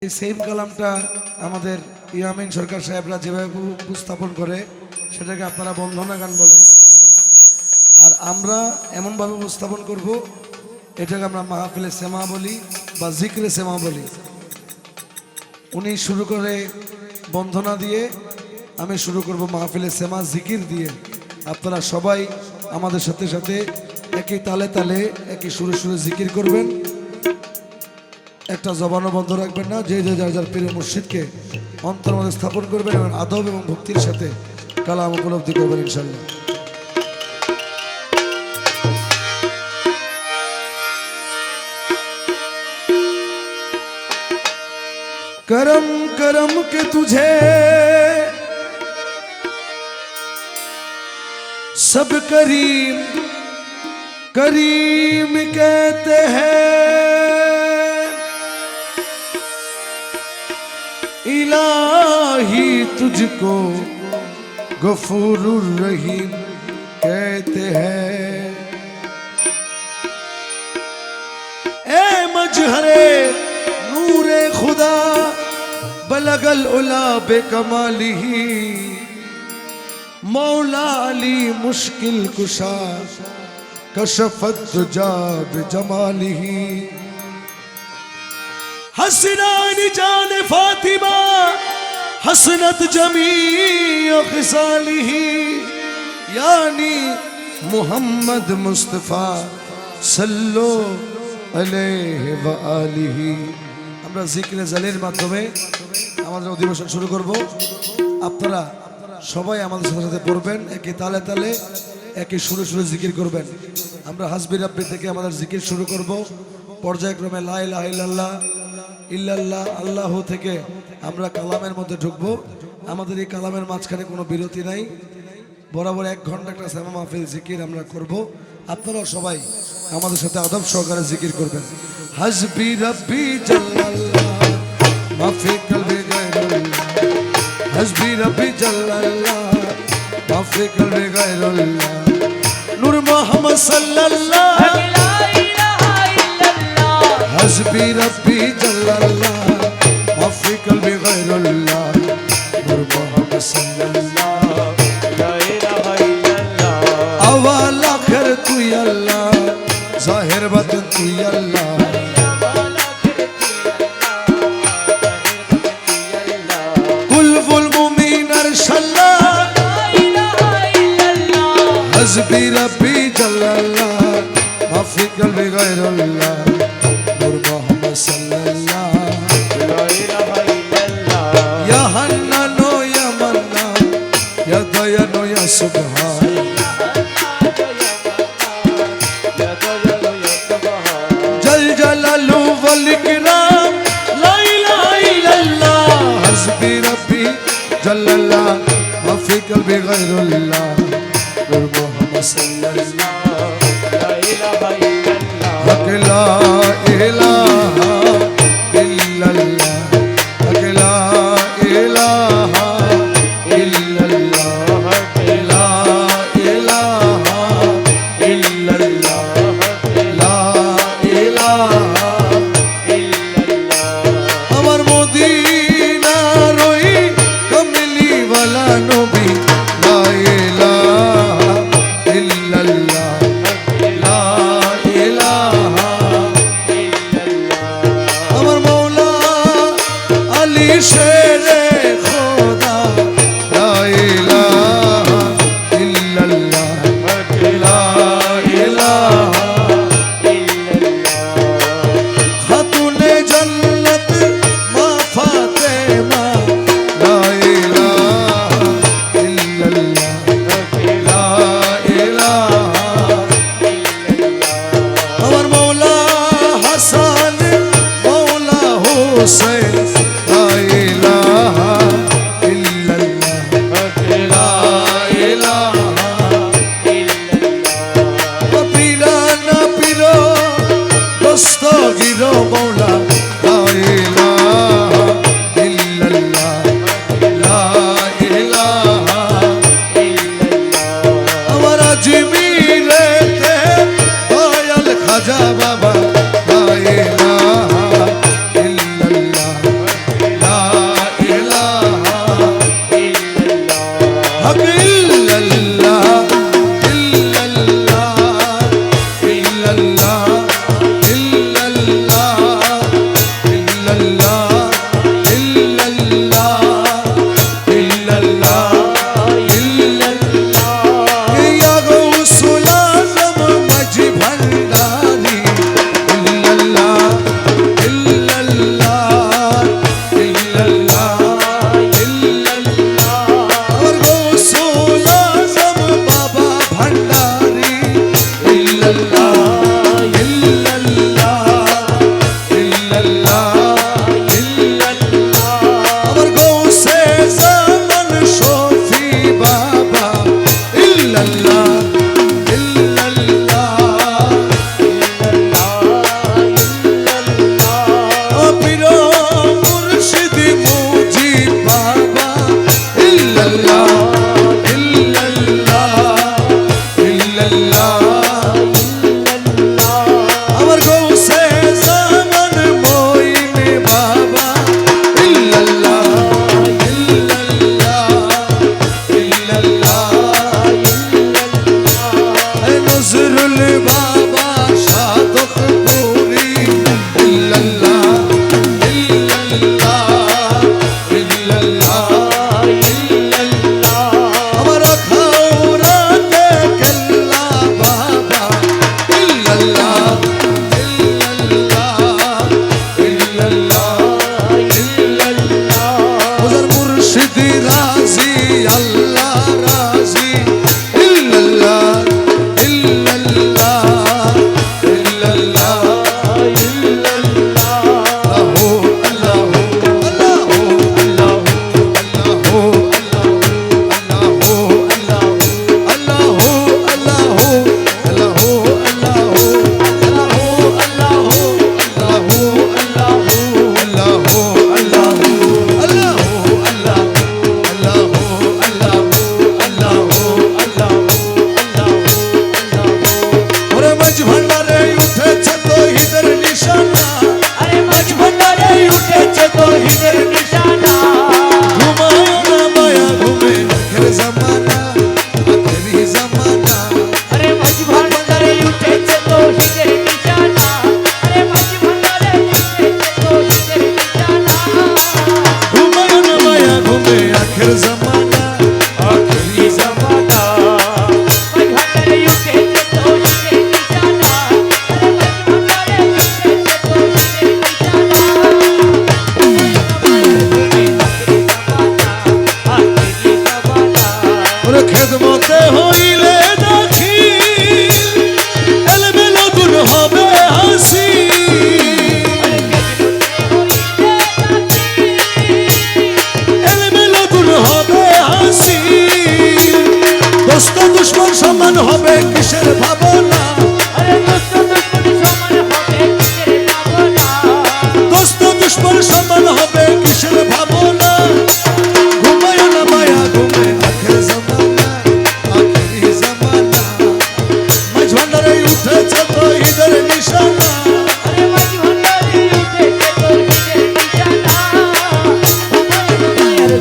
এই সেম কালামটা আমাদের ইয়ামিন সরকার সাহেবরা যেভাবে উপস্থাপন করে সেটাকে আপনারা বন্ধনা গান বলেন, আর আমরা এমনভাবে উপস্থাপন করব এটাকে আমরা মাহফিলে সেমা বলি বা জিক্রে সেমা বলি। উনি শুরু করে বন্ধনা দিয়ে, আমি শুরু করব মাহফিলে সেমা জিকির দিয়ে। আপনারা সবাই আমাদের সাথে সাথে একই তালে তালে একই সুরে সুরে জিকির করবেন, একটা জবানও বন্ধ রাখবেন না। যে যে যার যার প্রিয় মুর্শিদকে অন্তর মধ্যে স্থাপন করবেন এবং আদব এবং ভক্তির সাথে কালাম উপলব্ধি করবেন ইনশাল্লাহ। करम करम के तुझे सब करीम करीम कहते हैं, इलाही तुझको गफूरुर रहीम कहते हैं। ए मजहरे नूरे खुदा बलगल उला बेकमालिही, मौला अली मुश्किल कुशा कशफत दुजा बिजमालिही। हसनान जान फातिमा हसनत जमी खिसालिही, यानी मुहम्मद मुस्तफा सल्लो अलैहि व आलिही। আমরা জিকিরে জালির মাধ্যমে আমাদের অধিবেশন শুরু করব। আপনারা সবাই আমাদের সাথে সাথে পড়বেন, একই তালে তালে একই সুরে সুরে জিকির করবেন। আমরা হাসবি রাব্বি থেকে আমাদের জিকির শুরু করব, পর্যায়ক্রমে লা ইলাহা ইল্লাল্লাহ ইল্লাল্লাহ আল্লাহু থেকে আমরা কালামের মধ্যে ঢুকবো। আমাদের এই কালামের মাঝখানে কোনো বিরতি নাই, বরাবর 1 ঘন্টা একটা সেমা মাহফিল জিকির আমরা করব। আপনারাও সবাই আমাদের সাথে আদব সহকারে জিকির করবেন। হাসবি রাব্বি জাল্লাল্লাহ মাফি কলবি গায়রুল্লাহ, হাসবি রাব্বি জাল্লাল্লাহ মাফি কলবি গায়রুল্লাহ, নূর মুহাম্মদ সাল্লাল্লাহ লা ইলাহা ইল্লাল্লাহ, হাসবি রাব্বি জাল্লাল্লাহ মাফি কলবি গায়রুল্লাহ, নূর মুহাম্মদ সাল্লাল্লাহ লা ইলাহা ইল্লাল্লাহ। আওয়াল আখির তুই আল্লাহ, জাহির বাতিন তুই আল্লাহ, হাসবি রাব্বি জাল্লাল্লাহ মাফি কলবি গায়রুল্লাহ, নূর মুহাম্মদ সাল্লাল্লাহ লা ইলাহা ইল্লাল্লাহ। ইয়া হান্নানু ইয়া মান্নান ইয়া দায়ানু ইয়া সুবহান, জল জালালু ওয়াল ইকরাম লা ইলাহা ইল্লাল্লাহ, হাসবি রাব্বি জাল্লাল্লাহ মাফি কলবি গায়রুল্লাহ, নূর মুহাম্মদ সাল্লাল্লাহ লা ইলাহা ইল্লাল্লাহ। হক লা ইলাহা ইল্লাল্লাহ, হক লা ইলাহা ইল্লাল্লাহ, লা ইলাহা ইল্লাল্লাহ, লা ইলাহা ইল্লাল্লাহ। আমার মদিনার ওই কমলি ওয়ালা নবী লা ইলাহা ইল্লাল্লাহ। आखिर जमाना आखिरी जमाना भंडारे उठेছে তৌহিদের নিশানা আরে ভंडाরে উঠেছে তৌহিদের নিশানা आखिरी जमाना और खेदमते হইলে দাখিল এলবেলো গুণ হবে হাসি এলবেলো গুণ হবে হাসি দোস্ত দুশমন সমান হবে কিসের ভাবনা আরে দোস্ত দুশমন সমান হবে কিসের ভাবনা দোস্ত দুশমন সমান হবে কিসের ভাবনা ঘুমায় না মায়া ঘুমে আখের জমানা আখেরি জমানা মাঝ ভান্ডারে উঠেছে তৌহিদের নিশানা আরে মাঝ ভান্ডারে উঠেছে তৌহিদের নিশানা ঘুমায়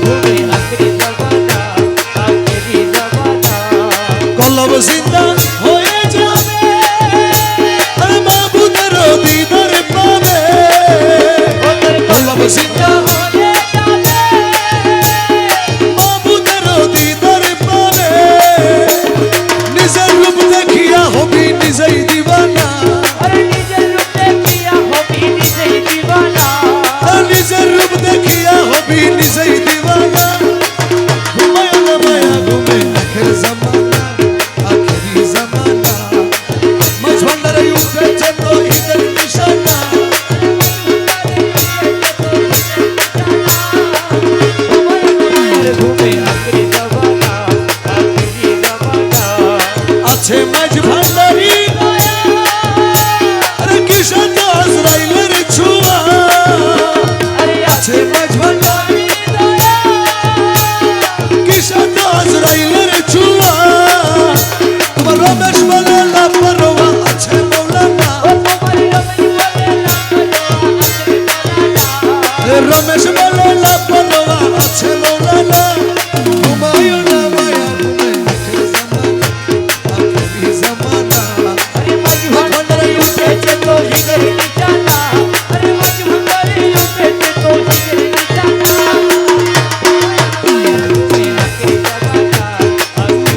ঘুমে আখেরি জমানা আখেরি জমানা কলব জিন্দা হয়ে যাবে আর মাবুদের দিদার পাবে কলব জিন্দা হয়ে যাবে মাবুদের দিদার পাবে নিজের রূপ দেখিয়া হবি নিজেই দিবানা আরে নিজের রূপ দেখিয়া হবি নিজেই দিবানা নিজের রূপ দেখিয়া হবি নিজেই দিবানা ঘুমায় না মায়া ঘুমে আখের জমানা আখেরি জমানা মাঝ ভান্ডারে উঠেছে তৌহিদের নিশানা ঘুমে আখেরি জমানা আখেরি জমানা আছে মাঝ ভান্ডারি আরে কিসের তো আজরাইলের ছোঁয়া আরে আছে মাঝ ভান্ডারি কিসের তো আজরাইলের ছোঁয়া তোমার রমেশ বলে লাপরোয়া আছে মৌলানা ও তোমার রমেশ বলে লাপরোয়া আছে মৌলানা ঘুমায় না মায়া ঘুমে আখেরি জমানা আরে মাঝ ভান্ডারে উঠেছে তৌহিদের নিশানা আরে মাঝ ভান্ডারে উঠেছে তৌহিদের নিশানা আখেরি জমানা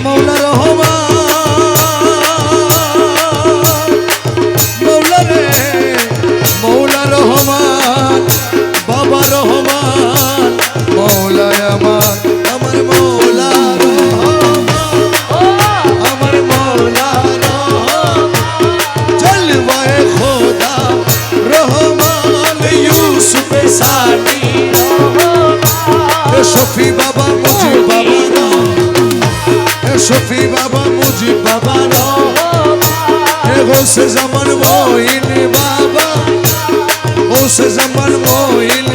মৌলা রহমান মৌলা রে মৌলা রহমান বাবা রহমান মৌলা আমার মৌলা রহমান আমার মৌলা রহমান জলওয়ায়ে খোদা রহমান ইউসুফ সানি শফি বাবা মুজি বাবা শফি বাবা মুজি বাবা গৌসে জামান মঈন বাবা গৌসে জামান মঈন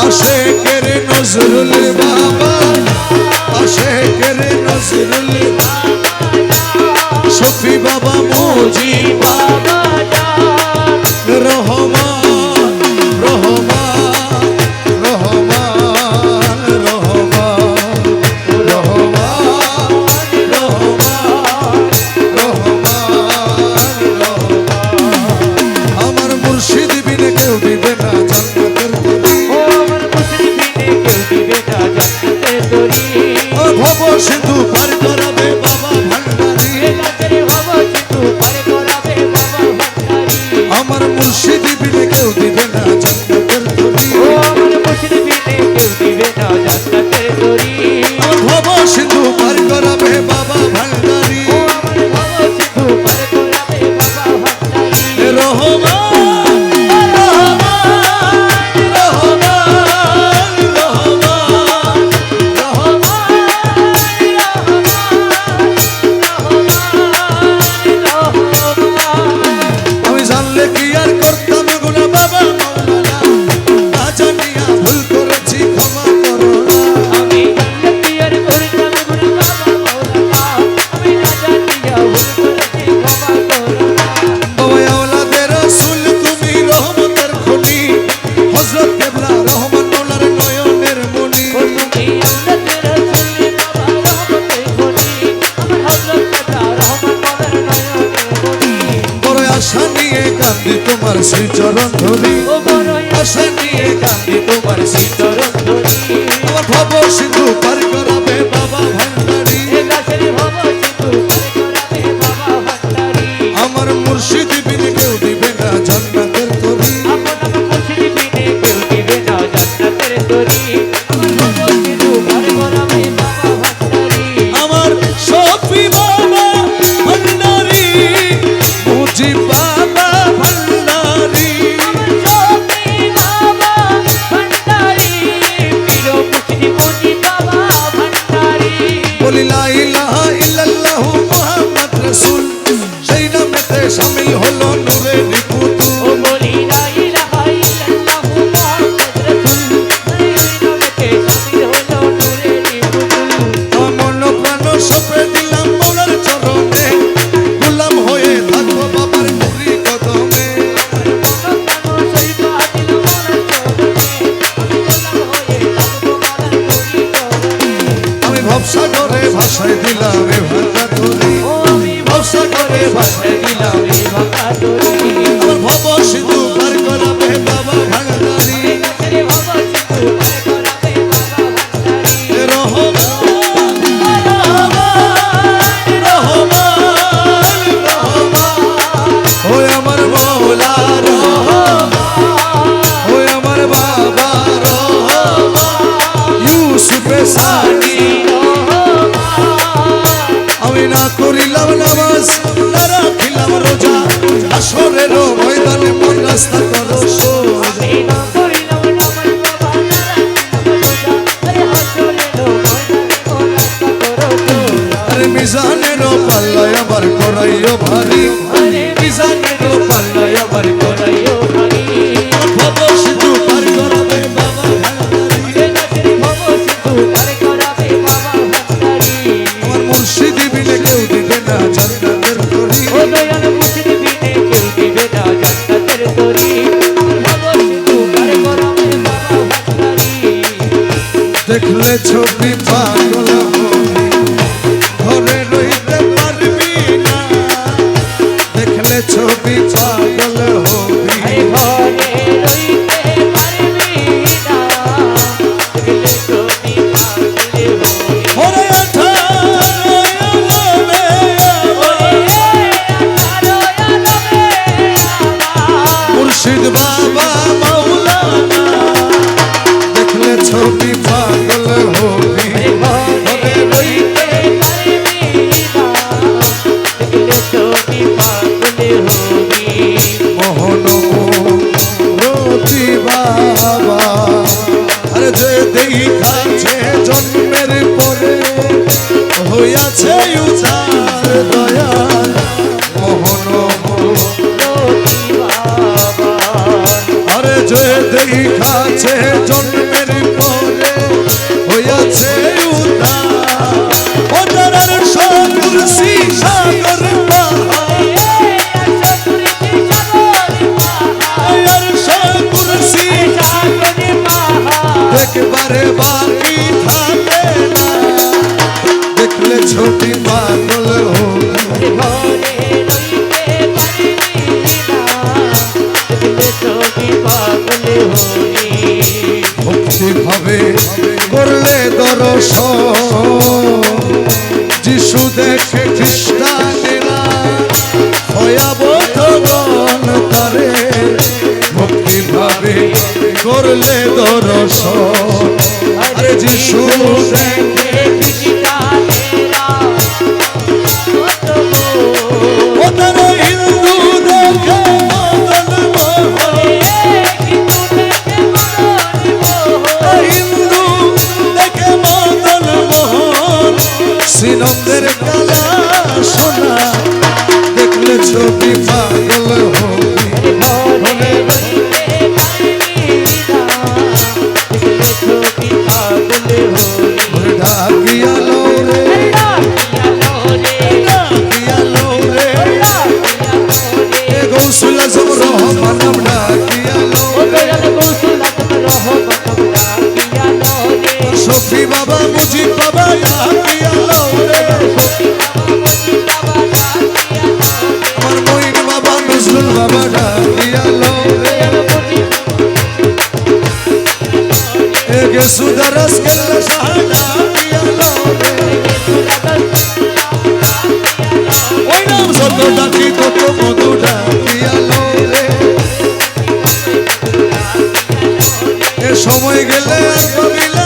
আশেকের নজরুল বাবা আশেকের নজরুল শফি বাবা মুজি বাবা রহমান রহমান রহমান রহমান আমার মুর্শিদ বিনে কেউ দিবে না জান্নাতের তরি ও আমার মুসলিমিনে কেউ দিবে না জান্নাতের তরি ও ভব সিন্ধু পার করাবে বাবা ভান্ডারি গাছের ভব সিন্ধু পার করাবে বাবা ভান্ডারি আমার মুর্শিদ বিনে কেউ দিবে না জান্নাতের তরি ও আমার মুসলিমিনে কেউ দিবে না জান্নাতের তরি ও ভব সিন্ধু পার করাবে বাবা ভান্ডারি ও আমার ভব সিন্ধু পার করাবে বাবা ভান্ডারি রহমান রহমান রহমান আমি জানলে কি আর করতাম গুনা বাবা মৌলানা না জানিয়া ভুল করেছি ক্ষমা করো না আমি জান্নাতি আর করতাম গুণ বাবা মওলানা আমি না জানিয়া ভুল করেছি ক্ষমা করো না বাবা আওলাদের রাসূল তুমি রহমতের খনি হযরত কেবলা রহমান মৌলার নয়নের মনি ও তুমি আওলাদের রাসূল বাবা রহমতের খনি আমার হযরত কেবলা রহমান মওলার নয়নের মনি বড় আশা নিয়ে কান্দি তোমার শ্রীচরণ ধরি ও বড়ই আশা নিয়ে কান্দি তোমার শ্রীচরণ চরণ ধরি আমার ভবসাগরে ভাসাই দিলাম এ ভাঙা তরি ও আমি ভরসা করে ভাসায় দিলাম এই ভাঙা তরি আমার ভব সিধু পার করাবে বাবা ভাঙা তরি রে বাবা সিধু পার করাবে বাবা ভান্ডারি রহমান ওই আমার মৌলা ওই আমার বাবা ইউসুফে সানি আমি না করিলাম নামাজ না রাখিলাম রোজা আসরের ময়দানে মন রাস্তা করো সোজা এই না করিলাম নামাজ বাবা না রাখিলাম রোজা আরে হাসরের ময়দানে ও রাস্তা করো সোজা আরে মিজানের পাল্লায় আবার করাইও ভারী আরে মিজানের পাল্লায় আবার করাইও ভারী ভব সিধু পার করাবে বাবা ভাঙারি বাবা সিধু পার করাবে বাবা ভান্ডারি আমার মুর্শিদি বিনে কেউ দিবে না জান্নাতের তরি ও দয়াল মুর্শিদ বিনে কেউ দিবে না জান্নাতের তরি বাবা সিধু পার করাবে বাবা ভান্ডারি দেখলে ছবি পাগল হবি ঘরে রইতে পারবি না দেখলে ছবি পাগল হবি আরে ঘরে রইতে পারবি না দেখলে তুমি পাগলে হবি ওরে আঠারোয়ালবে মুর্শিদ বাবা মাওলানা দেখলে ছবি পাগল হবি ঘরে রইতে পারবি না দেখলে তুমি পাগলে হবি মোহন রতি বাবা আরে যে দেখাছে জন্মের পরে হইয়াছে উচার দয়াল মোহন রতি বাবা আরে যে দেখাছে জন্মের পরে হইয়াছে উচার ও তারার সকুরসি সাগর পাহাড় আর সকুরসি একবারে বাকি থাকে না দেখলে ছবি পাগল হবি ভক্তি ভাবে করলে দর্শন যিশু দেখে খ্রিস্টানেরা ভয়াবহগণ তারে ভক্তি ভাবে করলে দর্শন আরে যিশু দেখে ও তারা হিন্দু দেখে মদন মোহন হিন্দু দেখে মদন মোহন শ্রীনন্দের কালা সোনা দেখলে ছবি পাগল হবি ডাকিয়ালো রে ডাকিয়ালো রে এ গৌসুল আজম রহমান নাম ডাকিয়ালো শফি বাবা মুজিব বাবা ডাকিয়ালো রে আমার মঈন বাবা নজরুল বাবা ডাকিয়ালো রে এ গেসুদারস কেল্লা শাহ ডাকিয়ালো রে ওই নাম যত ডাকি তত মধু ডাকিয়ালো রে এ সময় গেলে আর কবিলে